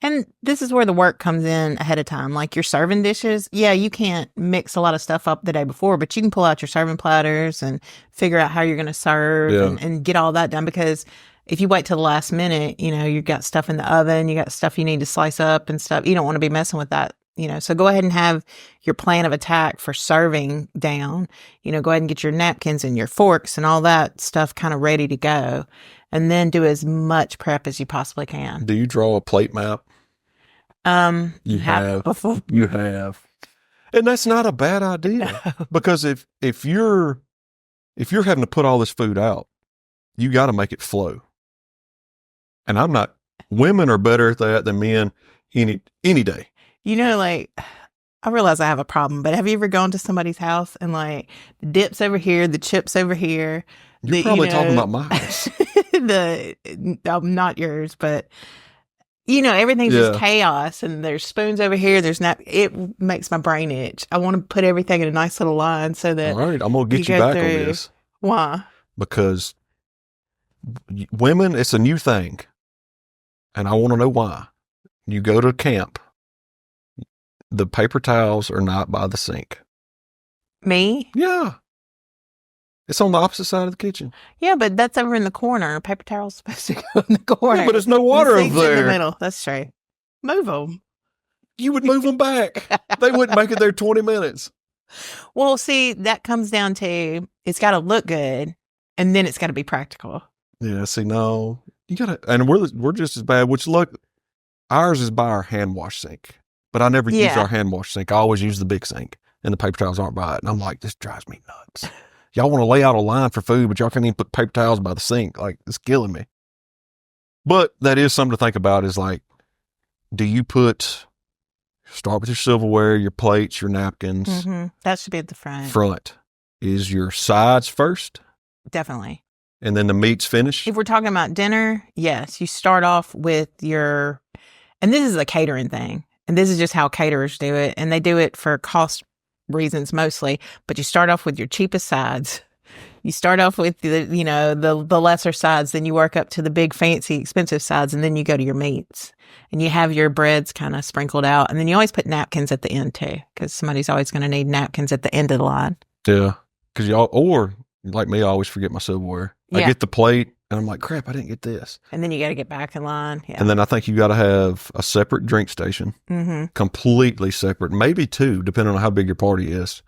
And this is where the work comes in ahead of time. Like your serving dishes, you can't mix a lot of stuff up the day before, but you can pull out your serving platters and figure out how you're going to serve and get all that done. Because if you wait till the last minute, you've got stuff in the oven, you got stuff you need to slice up and stuff. You don't want to be messing with that. So go ahead and have your plan of attack for serving down. Go ahead and get your napkins and your forks and all that stuff kind of ready to go. And then do as much prep as you possibly can. Do you draw a plate map? You have. Before. You have. And that's not a bad idea. No. Because if you're having to put all this food out, you got to make it flow. And women are better at that than men any day. I realize I have a problem, but have you ever gone to somebody's house and like the dip's over here, the chips over here? You're probably talking about my house. Not yours, but everything's just chaos and there's spoons over here. It makes my brain itch. I want to put everything in a nice little line so that. All right, I'm going to get you back on this. Why? Because women, it's a new thing. And I want to know why. You go to camp. The paper towels are not by the sink. Me? Yeah. It's on the opposite side of the kitchen. Yeah, but that's over in the corner. Paper towel's supposed to go in the corner. Yeah, but there's no water over there. In the middle. That's true. Move them. You would move them back. They wouldn't make it there 20 minutes. Well, see, that comes down to it's got to look good, and then it's got to be practical. Yeah, see, no. You got to, and we're just as bad, which look, ours is by our hand wash sink. But I never use our hand wash sink. I always use the big sink, and the paper towels aren't by it. And I'm like, this drives me nuts. Y'all want to lay out a line for food, but y'all can't even put paper towels by the sink. Like, it's killing me. But that is something to think about is like, do you start with your silverware, your plates, your napkins. Mm-hmm. That should be at the front. Front. Is your sides first? Definitely. And then the meat's finished? If we're talking about dinner, yes. You start off with and this is a catering thing. And this is just how caterers do it. And they do it for cost reasons mostly. But you start off with your cheapest sides. You start off with the lesser sides. Then you work up to the big, fancy, expensive sides. And then you go to your meats. And you have your breads kind of sprinkled out. And then you always put napkins at the end too. Because somebody's always going to need napkins at the end of the line. Yeah. Because or like me, I always forget my silverware. I get the plate. And I'm like, crap, I didn't get this. And then you got to get back in line. Yeah. And then I think you got to have a separate drink station, completely separate, maybe two, depending on how big your party is.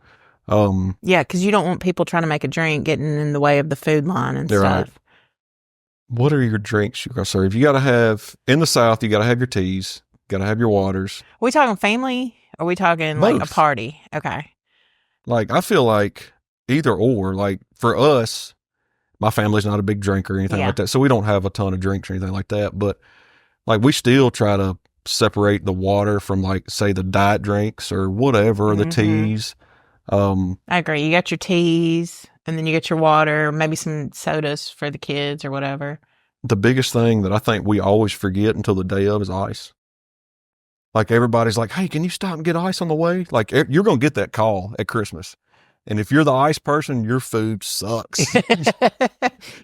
Because you don't want people trying to make a drink getting in the way of the food line and stuff. Right. What are your drinks you're going to serve? You got to have, in the South, you got to have your teas, got to have your waters. Are we talking family? Or are we talking Both. Like a party? Okay. Like, I feel like either or, like for us, my family's not a big drinker or anything like that. So we don't have a ton of drinks or anything like that. But like we still try to separate the water from like, say, the diet drinks or whatever, or the teas. I agree. You got your teas, and then you get your water, maybe some sodas for the kids or whatever. The biggest thing that I think we always forget until the day of is ice. Like everybody's like, hey, can you stop and get ice on the way? Like you're going to get that call at Christmas. And if you're the ice person, your food sucks.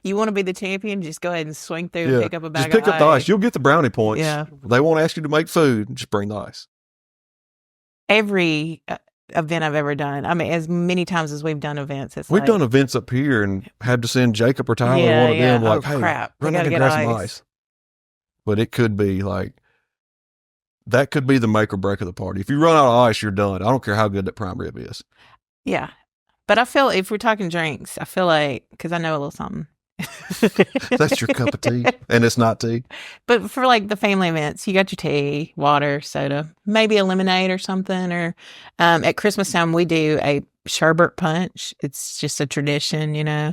You want to be the champion? Just go ahead and swing through and pick up a bag of ice. Just pick up the ice. You'll get the brownie points. Yeah. They won't ask you to make food. Just bring the ice. Every event I've ever done, I mean, as many times as we've done events, we've done events up here and had to send Jacob or Tyler, one of them, like, hey, crap, run out and grab some ice. But it could be like, that could be the make or break of the party. If you run out of ice, you're done. I don't care how good that prime rib is. Yeah. But I feel, if we're talking drinks, I feel like, because I know a little something. That's your cup of tea, and it's not tea. But for like the family events, you got your tea, water, soda, maybe a lemonade or something. Or at Christmas time, we do a sherbet punch. It's just a tradition, you know.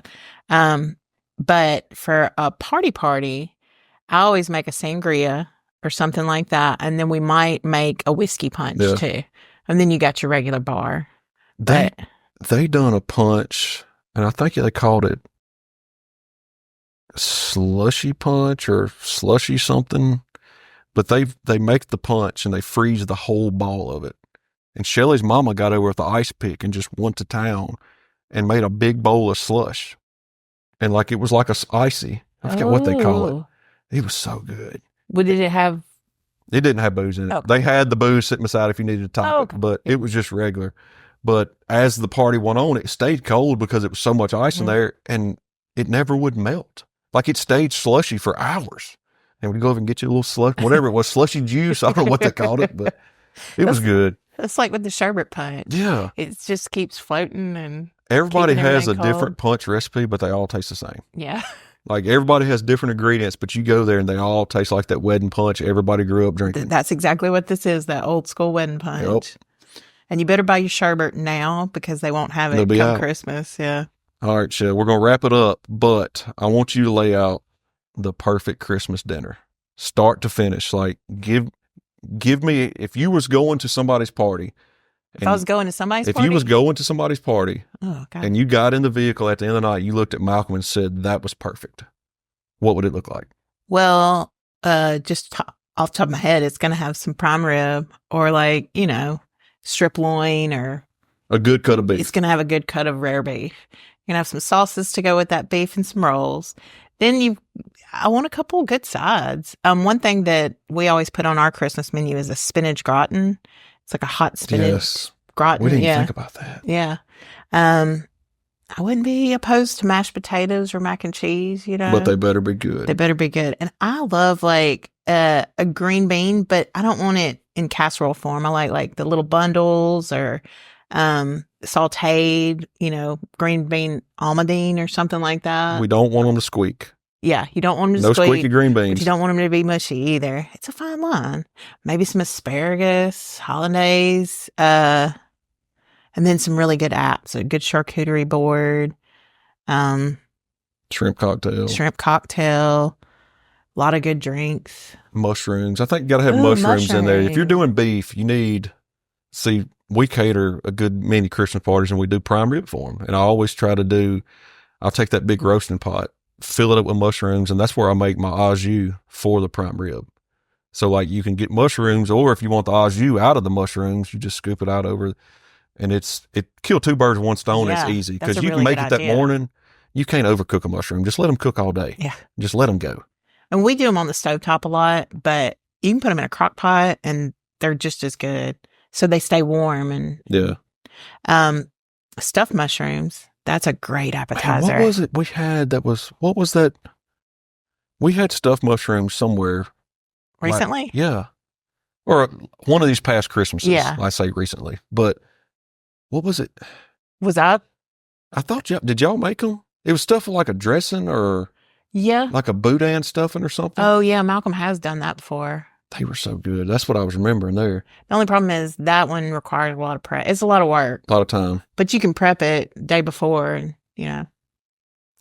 But for a party, I always make a sangria or something like that, and then we might make a whiskey punch too. And then you got your regular bar. They done a punch, and I think they called it slushy punch or slushy something. But they make the punch and they freeze the whole ball of it. And Shelly's mama got over with the ice pick and just went to town and made a big bowl of slush. And like it was like a icy. I forget what they call it. It was so good. What did it have? It didn't have booze in it. Okay. They had the booze sitting beside if you needed to top it, but it was just regular. But as the party went on, it stayed cold because it was so much ice in there, and it never would melt. Like it stayed slushy for hours. And we'd go over and get you a little slush, whatever it was, slushy juice. I don't know what they called it, but it was good. It's like with the sherbet punch. Yeah. It just keeps floating, and everybody has a different punch recipe, but they all taste the same. Yeah. Like everybody has different ingredients, but you go there and they all taste like that wedding punch everybody grew up drinking. That's exactly what this is, that old school wedding punch. Yep. And you better buy your sherbet now because they won't have it come Christmas. Yeah. All right, Chelle, we're going to wrap it up, but I want you to lay out the perfect Christmas dinner, start to finish. Like give me, if you was going to somebody's party. If I was going to somebody's party? If you was going to somebody's party and you got in the vehicle at the end of the night, you looked at Malcolm and said, that was perfect. What would it look like? Well, just off the top of my head, it's going to have some prime rib or like, you know, strip loin or a good cut of beef. It's going to have a good cut of rare beef. You're going to have some sauces to go with that beef and some rolls. Then I want a couple of good sides. One thing that we always put on our Christmas menu is a spinach gratin. It's like a hot spinach gratin. We didn't think about that. Yeah. I wouldn't be opposed to mashed potatoes or mac and cheese, you know. But they better be good. They better be good. And I love like a green bean, but I don't want it in casserole form. I like the little bundles or sauteed, you know, green bean almondine or something like that. We don't want them to squeak. Yeah, you don't want them to no squeak. No squeaky green beans. But you don't want them to be mushy either. It's a fine line. Maybe some asparagus, hollandaise, and then some really good apps. A good charcuterie board. Shrimp cocktail. A lot of good drinks. Mushrooms. I think you got to have mushrooms in there. If you're doing beef, you need, we cater a good many Christmas parties and we do prime rib for them. And I always try to I'll take that big roasting pot, fill it up with mushrooms, and that's where I make my au jus for the prime rib. So like you can get mushrooms, or if you want the au jus out of the mushrooms, you just scoop it out over, and it kill two birds with one stone. It's easy because you can make it that morning. You can't overcook a mushroom. Just let them cook all day. Yeah. Just let them go. And we do them on the stovetop a lot, but you can put them in a crock pot and they're just as good. So they stay warm. And stuffed mushrooms, that's a great appetizer. What was it we had what was that? We had stuffed mushrooms somewhere. Recently? Yeah. Or one of these past Christmases. Yeah. I say recently. But what was it? I thought did y'all make them? It was stuff like a dressing or... Yeah. Like a boudin stuffing or something? Oh, yeah. Malcolm has done that before. They were so good. That's what I was remembering there. The only problem is that one requires a lot of prep. It's a lot of work. A lot of time. But you can prep it the day before and, you know,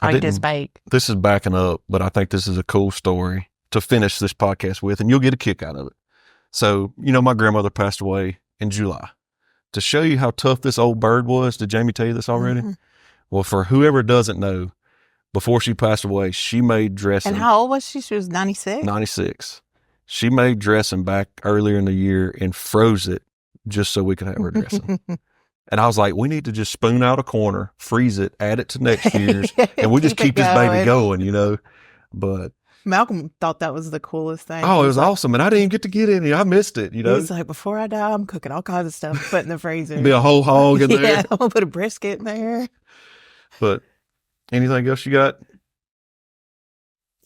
all you do is bake. This is backing up, but I think this is a cool story to finish this podcast with, and you'll get a kick out of it. So, you know, my grandmother passed away in July to show you how tough this old bird was, did Jamie tell you this already? Mm-hmm. Well, for whoever doesn't know, before she passed away, she made dressing. And how old was she? She was 96? 96. She made dressing back earlier in the year and froze it just so we could have her dressing. And I was like, we need to just spoon out a corner, freeze it, add it to next year's, and we just keep this baby going, you know. But Malcolm thought that was the coolest thing. Oh, it was awesome. And I didn't even get to get any. I missed it, you know. He was like, before I die, I'm cooking all kinds of stuff, put in the freezer. Be a whole hog in there. Yeah, I'm going to put a brisket in there. But anything else you got?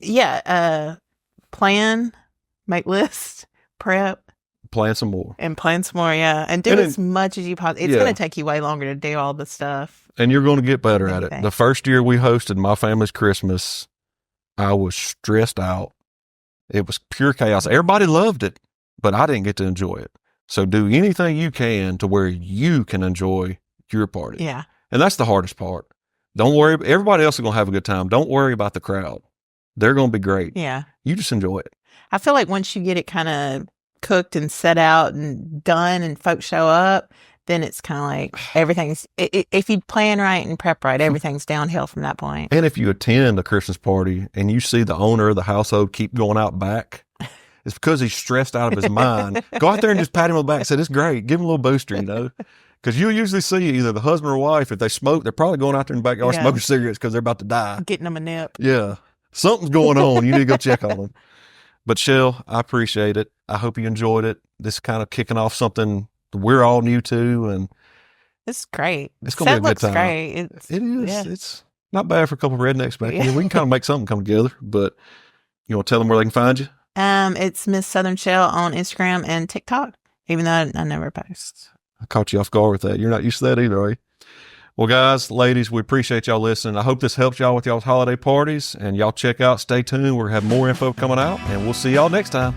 Yeah. Plan, make lists, prep. Plan some more. And plan some more, yeah. And do as much as you possibly. It's going to take you way longer to do all the stuff. And you're going to get better at it. The first year we hosted my family's Christmas, I was stressed out. It was pure chaos. Everybody loved it, but I didn't get to enjoy it. So do anything you can to where you can enjoy your party. Yeah. And that's the hardest part. Don't worry. Everybody else is going to have a good time. Don't worry about the crowd. They're going to be great. Yeah. You just enjoy it. I feel like once you get it kind of cooked and set out and done and folks show up, then it's kind of like everything's, if you plan right and prep right, everything's downhill from that point. And if you attend a Christmas party and you see the owner of the household keep going out back, it's because he's stressed out of his mind. Go out there and just pat him on the back and say, it's great. Give him a little booster, you know. Because you'll usually see either the husband or wife, if they smoke, they're probably going out there in the backyard smoking cigarettes because they're about to die. Getting them a nip. Yeah. Something's going on. You need to go check on them. But Chelle, I appreciate it. I hope you enjoyed it. This is kind of kicking off something we're all new to, and it's great. It's going to be a good time. Great. It is. Yeah. It's not bad for a couple of rednecks back here. We can kind of make something come together. But you want to tell them where they can find you? It's Miss Southern Chelle on Instagram and TikTok. Even though I never post. I caught you off guard with that. You're not used to that either, are you? Well, guys, ladies, we appreciate y'all listening. I hope this helps y'all with y'all's holiday parties. And y'all check out, stay tuned. We're going to have more info coming out. And we'll see y'all next time.